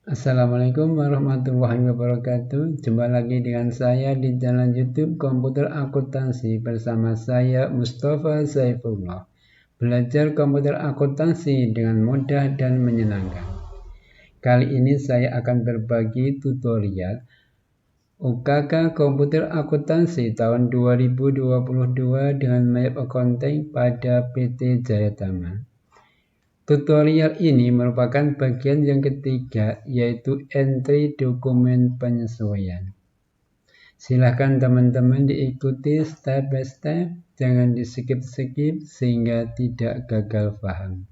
Assalamualaikum warahmatullahi wabarakatuh. Jumpa lagi dengan saya di channel YouTube Komputer Akuntansi bersama saya Mustafa Saifullah. Belajar komputer akuntansi dengan mudah dan menyenangkan. Kali ini saya akan berbagi tutorial UKK Komputer Akuntansi tahun 2022 dengan map accounting pada PT Jayatama. Tutorial ini merupakan bagian yang ketiga, yaitu entry dokumen penyesuaian. Silahkan teman-teman diikuti step by step, jangan di-skip-skip sehingga tidak gagal paham.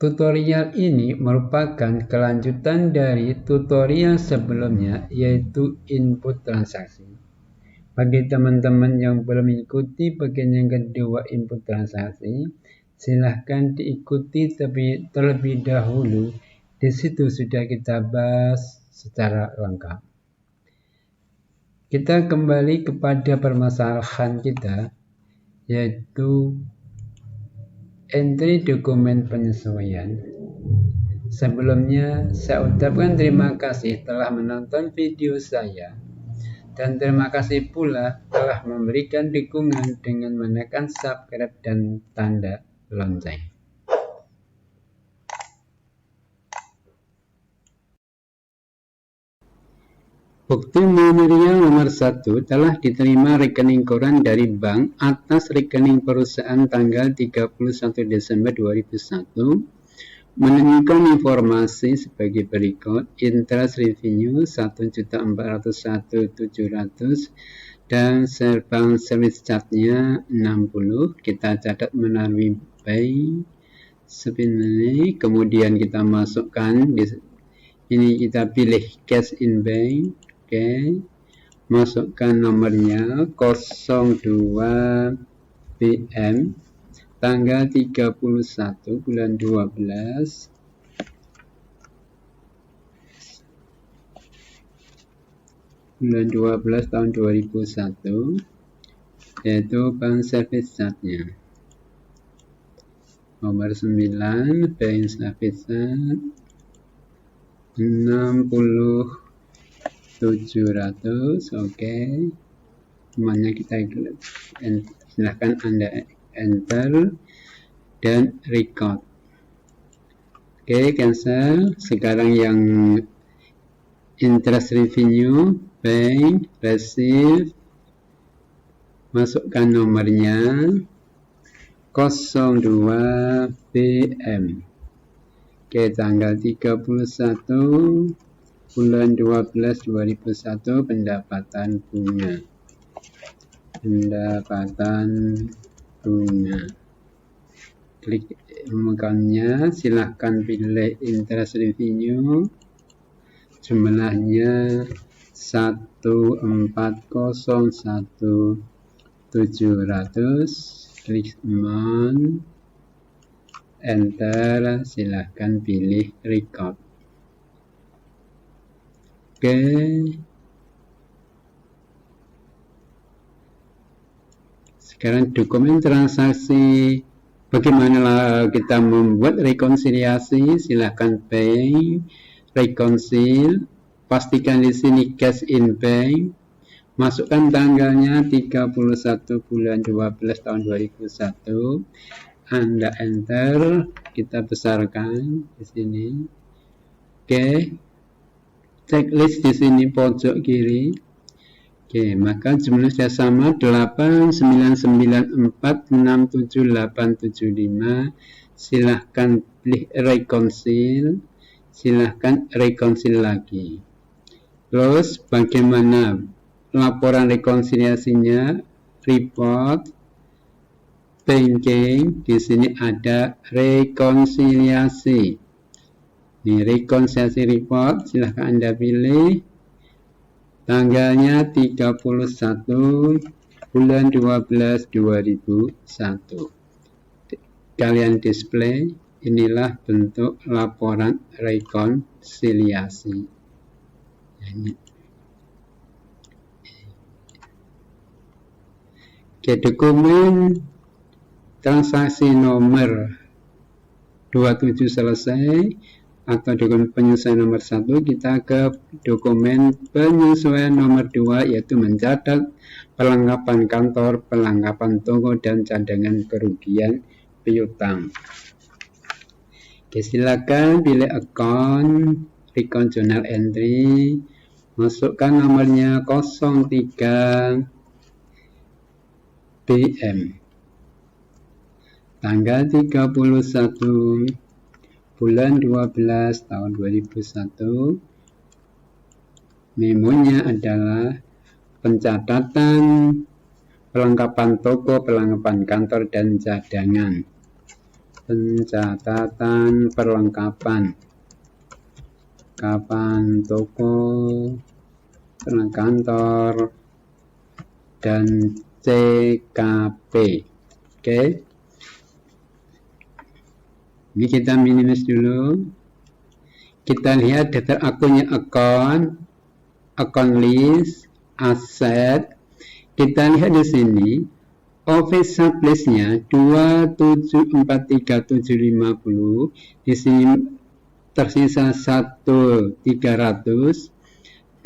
Tutorial ini merupakan kelanjutan dari tutorial sebelumnya, yaitu input transaksi. Bagi teman-teman yang belum mengikuti bagian yang kedua input transaksi, silahkan diikuti terlebih dahulu. Di situ sudah kita bahas secara lengkap. Kita kembali kepada permasalahan kita, yaitu entry dokumen penyesuaian. Sebelumnya saya ucapkan terima kasih telah menonton video saya. Dan terima kasih pula telah memberikan dukungan dengan menekan subscribe dan tanda lonceng. Bukti memorial nomor 1 telah diterima rekening koran dari bank atas rekening perusahaan tanggal 31 Desember 2001 menunjukkan informasi sebagai berikut: interest revenue 1.401.700 dan bank service charge-nya 60. Kita catat melalui bank sebenarnya, kemudian kita masukkan di ini, kita pilih cash in bank. Oke, masukkan nomornya 02 PM tanggal 31 bulan 12 tahun 2001, yaitu bank service charge-nya. Nomor 9 bank service charge 60.700. Oke, semuanya kita silahkan Anda enter dan record. Oke, cancel. Sekarang yang interest revenue bank receive, masukkan nomornya 02 PM. Oke, tanggal 31 bulan 12 2001, pendapatan bunga. Klik memekannya, silahkan pilih interest revenue, jumlahnya 140.700, klik amount, enter, silahkan pilih record. Oke, sekarang dokumen transaksi. Bagaimana kita membuat rekonsiliasi? Silahkan bank, reconcile, pastikan di sini cash in bank, masukkan tanggalnya 31 bulan 12 tahun 2001, Anda enter, kita besarkan di sini. Oke, checklist di sini pojok kiri. Oke, maka jumlahnya sama 899467875. Silahkan pilih reconcile, silahkan reconcile lagi. Terus bagaimana laporan rekonsiliasinya? Report banking, di sini ada rekonsiliasi. Ini rekonsiliasi report, silahkan Anda pilih. Tanggalnya 31 bulan 12 2001. Kalian display, inilah bentuk laporan rekonsiliasi. Oke, dokumen transaksi nomor 27 selesai. atau dokumen penyesuaian nomor 1, kita ke dokumen penyesuaian nomor 2, yaitu mencatat perlengkapan kantor, perlengkapan toko, dan cadangan kerugian piutang. Oke, silakan pilih account, record journal entry, masukkan nomornya 03 PM, tanggal 31 bulan 12 tahun 2001. Memonya adalah pencatatan perlengkapan toko, perlengkapan kantor, dan cadangan. Pencatatan perlengkapan toko, perlengkapan kantor, dan CKP. Oke. Ini kita minimize dulu. Kita lihat daftar akunnya, account list, aset. Kita lihat di sini office surplus-nya 2743750. Di sini tersisa 1.300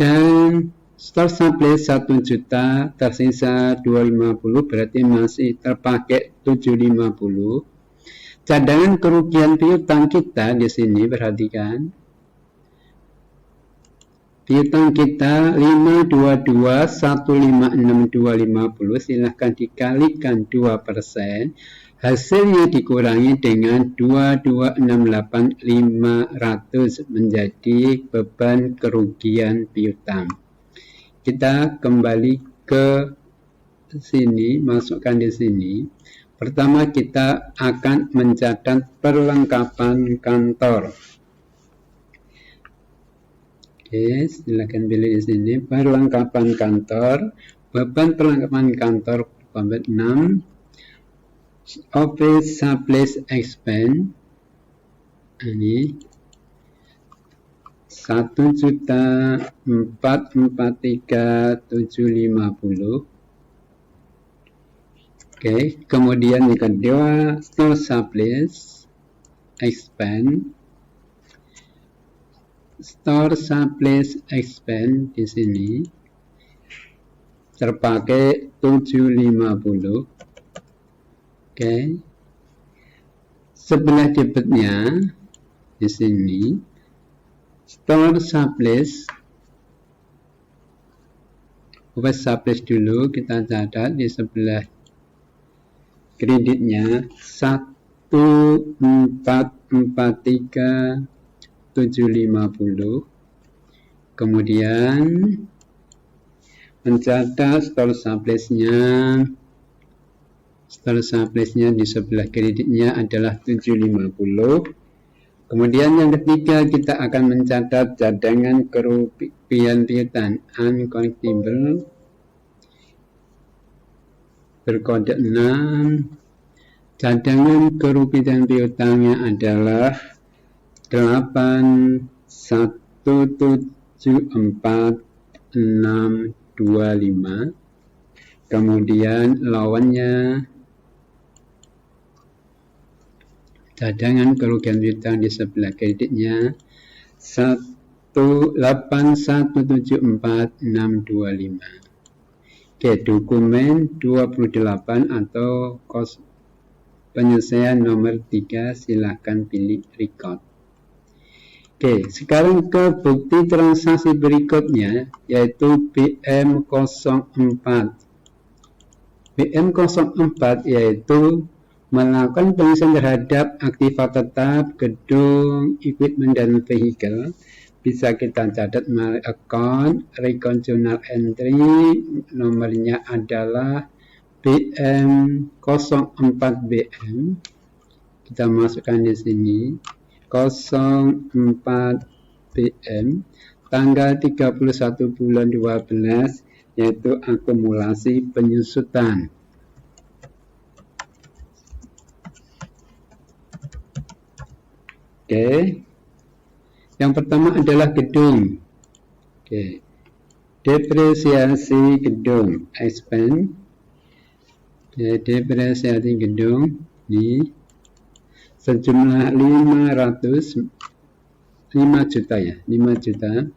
dan store surplus 1 juta, tersisa 250, berarti masih terpakai 750. Cadangan kerugian piutang kita di sini, perhatikan. Piutang kita 522.156.250, silahkan dikalikan 2%. Hasilnya dikurangi dengan 2268.500 menjadi beban kerugian piutang. Kita kembali ke sini, masukkan di sini. Pertama, kita akan mencatat perlengkapan kantor. Oke, silakan pilih di sini perlengkapan kantor. Beban perlengkapan kantor 6. Office surplus expense ini 1.443.750. Oke, kemudian yang kedua, store surplus expense. Store surplus expense di sini terpakai 750. Oke. Sebelah debitnya di sini store surplus, office surplus dulu kita catat di sebelah kreditnya 1.443.750. Kemudian mencatat store surplusnya di sebelah kreditnya adalah 750. Kemudian yang ketiga, kita akan mencatat cadangan kerugian piutang uncollectible berkode 6. Cadangan kerugian piutangnya adalah 8174625. Kemudian lawannya cadangan kerugian piutang di sebelah kreditnya 18174.625. Oke, dokumen 28 atau kos penyelesaian nomor 3, silahkan pilih record. Oke, sekarang ke bukti transaksi berikutnya, yaitu BM04. BM04 yaitu melakukan penyelesaian terhadap aktiva tetap, gedung, equipment, dan vehicle. Bisa kita catat melalui account, record journal entry, nomornya adalah BM04BM. Kita masukkan di sini 04BM, tanggal 31 bulan 12, yaitu akumulasi penyusutan. Oke. Yang pertama adalah gedung. Oke. Depresiasi gedung, expense. Depresiasi gedung ini sejumlah 500 5 juta ya, 5 juta.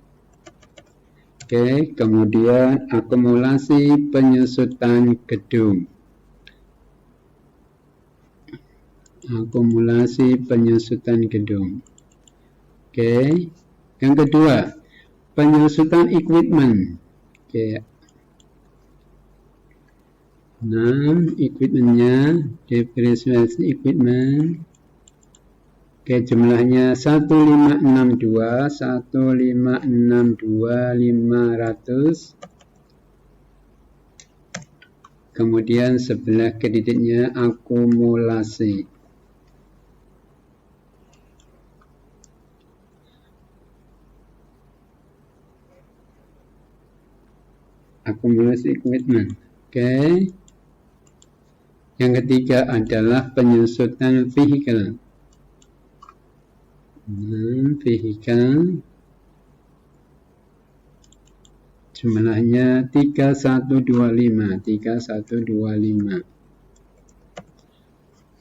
Oke, kemudian akumulasi penyusutan gedung. Akumulasi penyusutan gedung. Oke, yang kedua, penyusutan equipment. Oke. Nah, equipmentnya, depreciasi equipment. Oke, jumlahnya 1562.500. Kemudian sebelah kreditnya akumulasi. Akumulasi equipment. Oke. Yang ketiga adalah penyusutan vehicle. Vehicle jumlahnya 3125.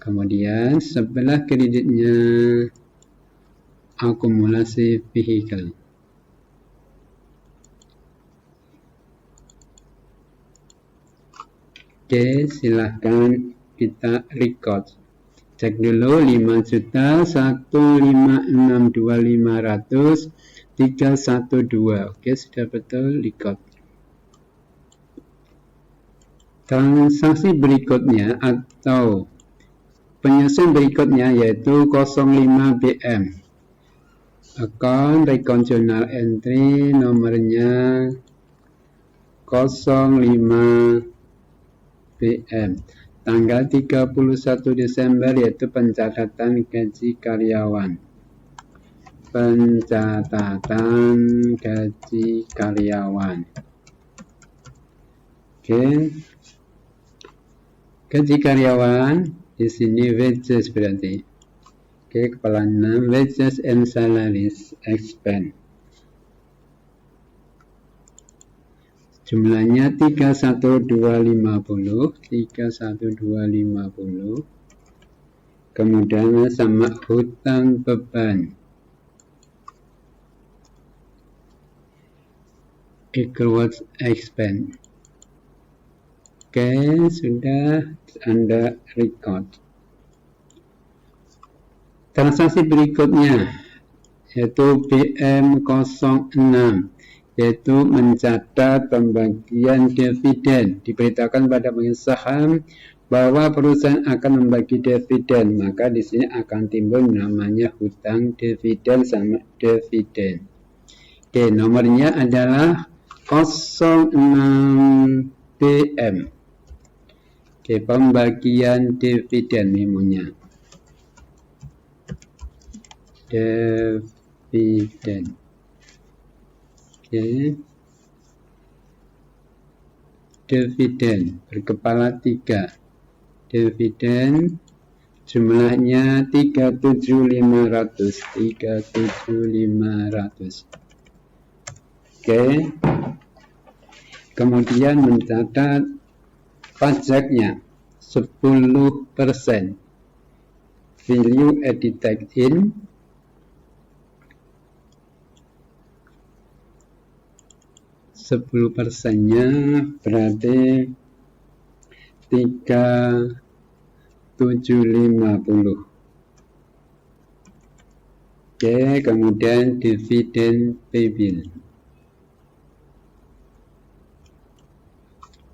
Kemudian sebelah kreditnya akumulasi vehicle. Oke, silahkan kita record. Cek dulu 5.156.500.312. Oke, sudah betul record. Transaksi berikutnya atau penyusun berikutnya yaitu 05 BM. Account Recon Journal Entry nomornya 05 BM. Tanggal 31 Desember yaitu pencatatan gaji karyawan. Pencatatan gaji karyawan. Oke. Gaji karyawan di sini wages berarti. Oke, kepala 6 wages and salaries expense. Jumlahnya 31250. Kemudian sama hutang beban. Equals expense. Oke, sudah Anda record. Transaksi berikutnya yaitu BM06. Yaitu mencatat pembagian dividen. Diberitakan pada pemilik saham bahwa perusahaan akan membagi dividen, maka di sini akan timbul namanya hutang dividen sama dividen. Oke, nomornya adalah 06 BM. Oke, pembagian dividen memonya. Dividen. Oke. Dividen berkepala 3. Dividen jumlahnya 37500. Oke. Kemudian mencatat pajaknya 10%. Value added tax in 10%-nya berarti 3.750. Oke, kemudian dividen payable.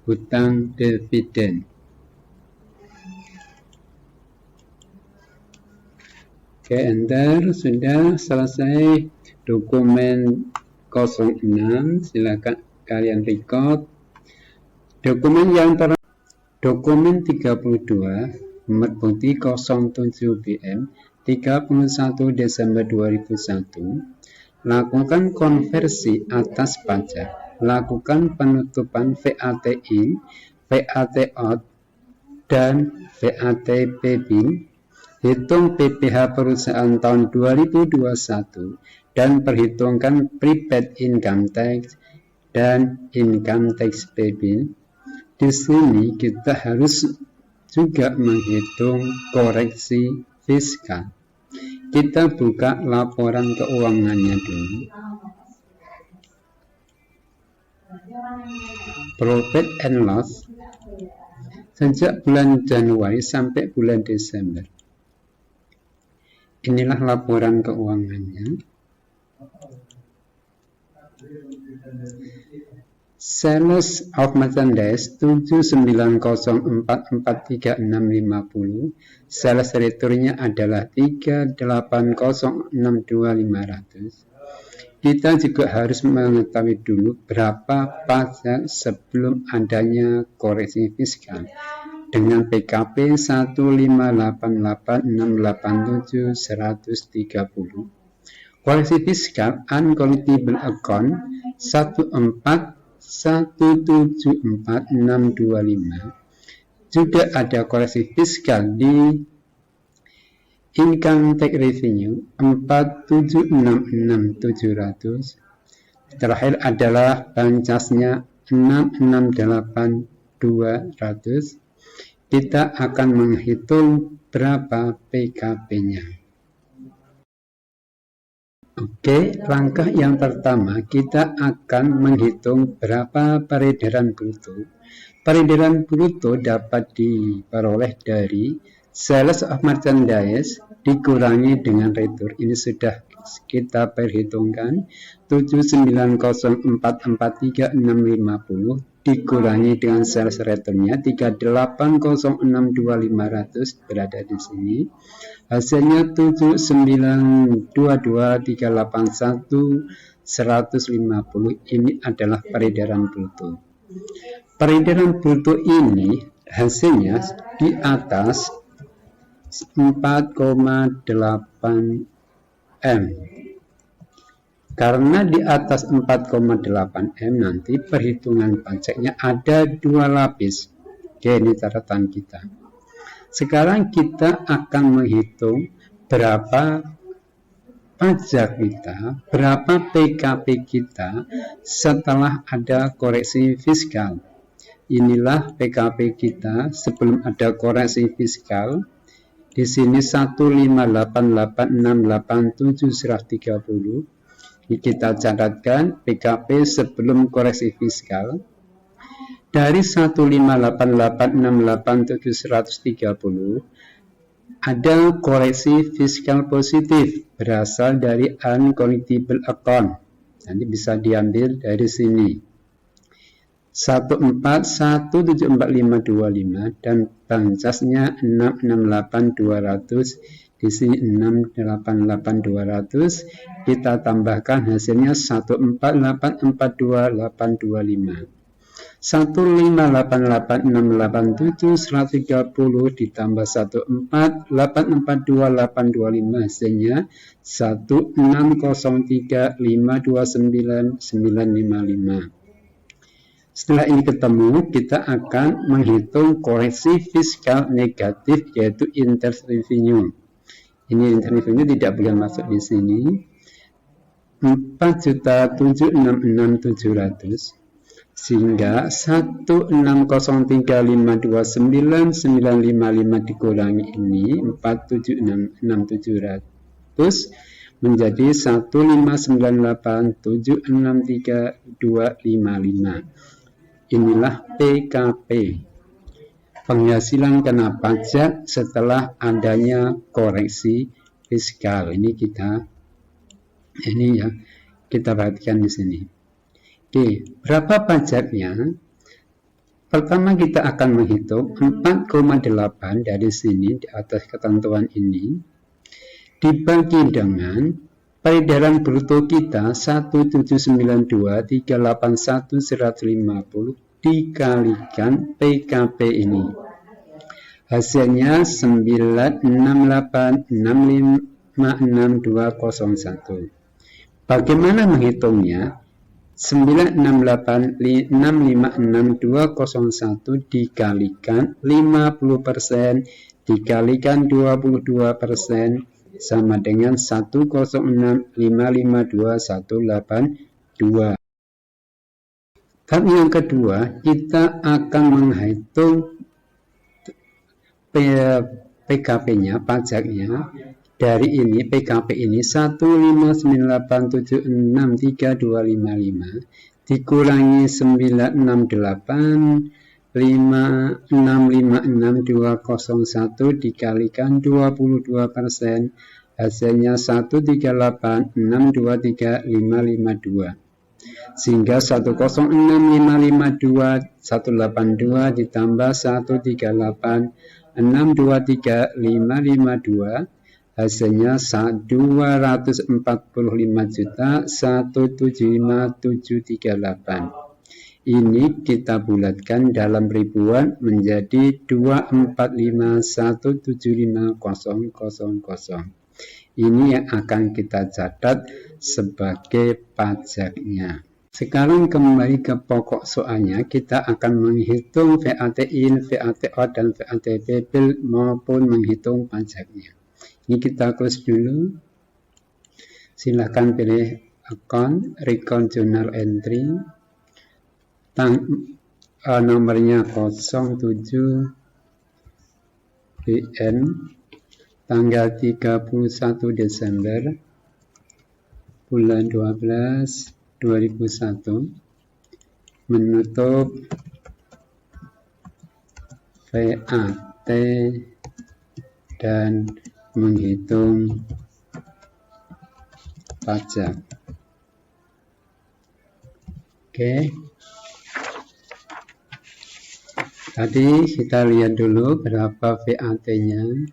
Hutang dividen. Oke, enter. Sudah selesai dokumen 06, silakan kalian record. Dokumen yang dokumen 32 nomor bukti 07 BM 31 Desember 2001. Lakukan konversi atas pajak, lakukan penutupan VAT in, VAT out dan VAT payable, hitung PPh perusahaan tahun 2021 dan perhitungkan prepaid income tax dan income tax payable. Di sini kita harus juga menghitung koreksi fiskal. Kita buka laporan keuangannya dulu. Profit and loss sejak bulan Januari sampai bulan Desember. Inilah laporan keuangannya. Sales of merchandise 79044365. Sales returnnya adalah 38062.500. Kita juga harus mengetahui dulu berapa pajak sebelum adanya koreksi fiskal dengan PKP 1588687.130. Koreksi fiskal uncollectible account 14174.625. Juga ada koreksi fiskal di income tax revenue 4766700. Terakhir adalah pancasnya 668200. Kita akan menghitung berapa PKP-nya. Oke, langkah yang pertama kita akan menghitung berapa peredaran bruto. Peredaran bruto dapat diperoleh dari sales of merchandise dikurangi dengan return. Ini sudah kita perhitungkan 790443650 dikurangi dengan sales returnnya 38062.500 berada di sini. Hasilnya 7922381.150. Ini adalah peredaran bruto. Peredaran bruto ini hasilnya di atas 4,8 M. Karena di atas 4,8 M nanti perhitungan pajaknya ada 2 lapis. Oke, ini catatan kita. Sekarang kita akan menghitung berapa pajak kita, berapa PKP kita setelah ada koreksi fiskal. Inilah PKP kita sebelum ada koreksi fiskal. Di sini 1588687.30. Ini kita catatkan PKP sebelum koreksi fiskal. Dari 1588687.30 ada koreksi fiskal positif berasal dari uncollectible account. Nanti bisa diambil dari sini. 14174.525 dan pancasnya 668200. Di sini 688200. Kita tambahkan hasilnya 148842825. 1588687.130 ditambah 148842825 hasilnya 1603529.955. Setelah ini ketemu, kita akan menghitung koreksi fiskal negatif yaitu interest revenue. Ini interest revenue tidak boleh masuk di sini. 4.766.700 sehingga 1603529.955 dikurangi ini 4.766.700 menjadi 1598763.255. Inilah PKP, penghasilan kena pajak setelah adanya koreksi fiskal. Ini kita perhatikan di sini. Oke, berapa pajaknya? Pertama kita akan menghitung 4,8 dari sini di atas ketentuan ini dibagi dengan peredaran bruto kita 1792381.150 dikalikan PKP ini. Hasilnya 968656201. Bagaimana menghitungnya? 968656201 dikalikan 50% dikalikan 22% sama dengan 106552182. Tahap yang kedua, kita akan menghitung PKP-nya, pajaknya dari ini PKP ini 159876325 dikurangi 968 5656201 dikalikan 22%, hasilnya 138623552. Sehingga 106552182 ditambah 138623552 hasilnya 245.175.738. Ini kita bulatkan dalam ribuan menjadi 245175000. Ini yang akan kita catat sebagai pajaknya. Sekarang kembali ke pokok soalnya, kita akan menghitung VAT in, VAT out, dan VAT payable maupun menghitung pajaknya. Ini kita close dulu. Silahkan pilih account, record journal entry. Nomornya 07 BN tanggal 31 Desember bulan 12 2001 menutup VAT dan menghitung pajak. Oke. Tadi kita lihat dulu berapa VAT-nya.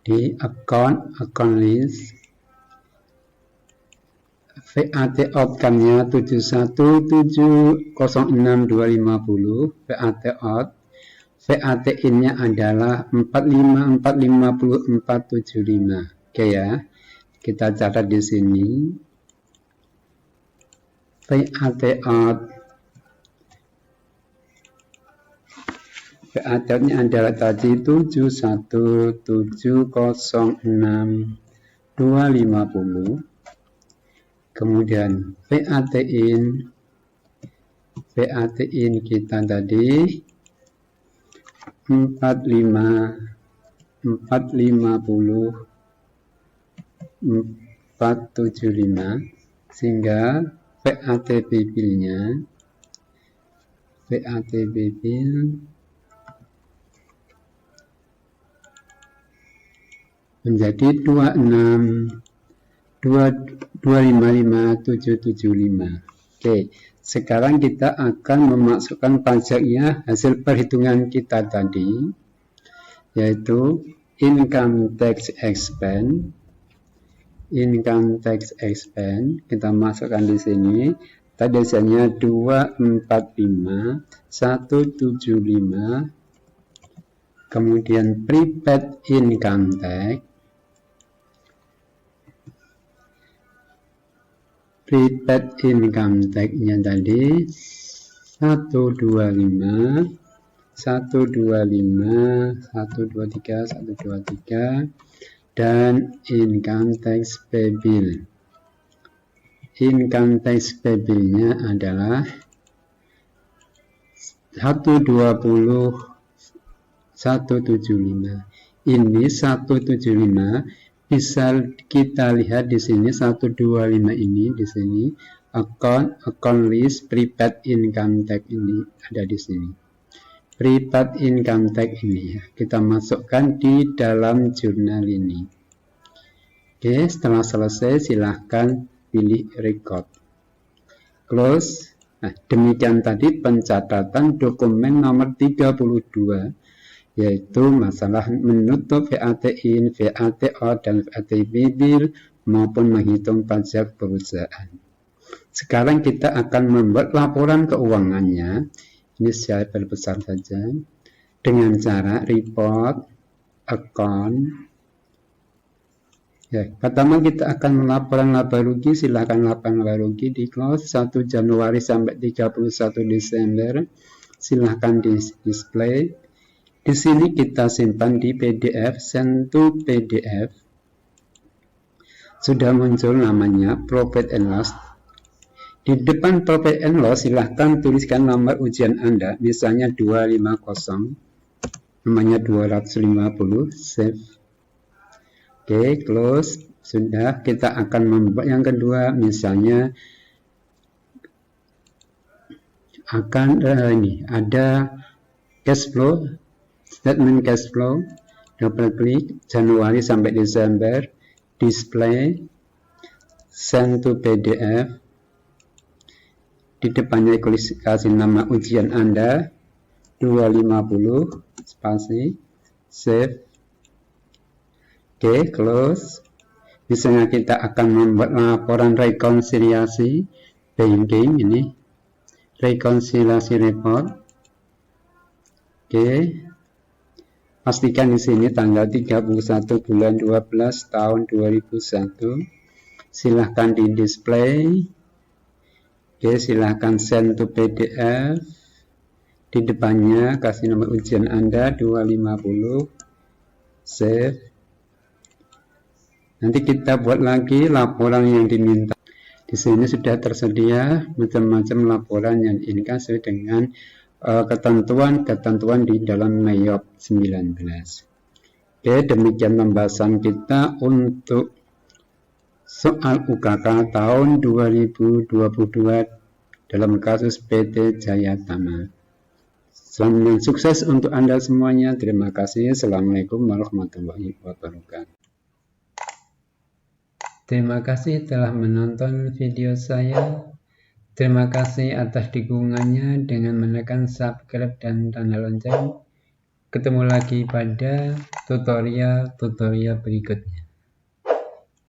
Di account list, VAT outcome-nya 71706.250, VAT out. VAT in-nya adalah 4545475. Oke ya. Kita catat di sini. VAT out-nya adalah tadi 71706.250. Kemudian VAT in kita tadi 455.475, sehingga VAT payable-nya menjadi 2555775. Oke, sekarang kita akan memasukkan pajaknya hasil perhitungan kita tadi, yaitu income tax expense. Kita masukkan di sini. Tadi hasilnya 245.175. Kemudian prepaid income tax. Prepaid income tax-nya tadi 125 dan income tax payable. Income tax payable-nya adalah 175. Ini 175 bisa kita lihat di sini, 125 ini di sini account list prepaid income tax ini ada di sini. Prepaid income tax ini ya, kita masukkan di dalam jurnal ini. Oke, setelah selesai silahkan pilih record. Close. Nah, demikian tadi pencatatan dokumen nomor 32, yaitu masalah menutup VAT in, VAT out, dan VAT payable maupun menghitung pajak perusahaan. Sekarang kita akan membuat laporan keuangannya. Ini secara berbesar saja dengan cara report, account. Ya, pertama kita akan melaporkan laba rugi. Silakan laporan laba rugi di close 1 Januari sampai 31 Desember. Silahkan di display. Di sini kita simpan di PDF, send to PDF. Sudah muncul namanya profit and loss. Di depan profit and loss silahkan tuliskan nomor ujian Anda, misalnya 250. namanya 250, save. Oke, close. Sudah, kita akan membuat yang kedua, misalnya akan ini ada cash flow, statement cash flow, double klik Januari sampai Desember, display, send to PDF, di depannya kasih nama ujian Anda 250 spasi, save. Oke, close. Misalnya kita akan membuat laporan rekonsiliasi banking, ini rekonsiliasi report. Oke, pastikan di sini tanggal 31 bulan 12 tahun 2001. Silahkan di display. Oke, silahkan send to PDF. Di depannya kasih nomor ujian Anda 250, save. Nanti kita buat lagi laporan yang diminta. Di sini sudah tersedia macam-macam laporan yang diinginkan sesuai dengan ketentuan di dalam MEOP 19. Oke, demikian pembahasan kita untuk soal UKK tahun 2022 dalam kasus PT Jayatama. Selamat dan sukses untuk Anda semuanya. Terima kasih. Assalamualaikum warahmatullahi wabarakatuh. Terima kasih telah menonton video saya. Terima kasih atas dukungannya dengan menekan subscribe dan tanda lonceng. Ketemu lagi pada tutorial berikutnya.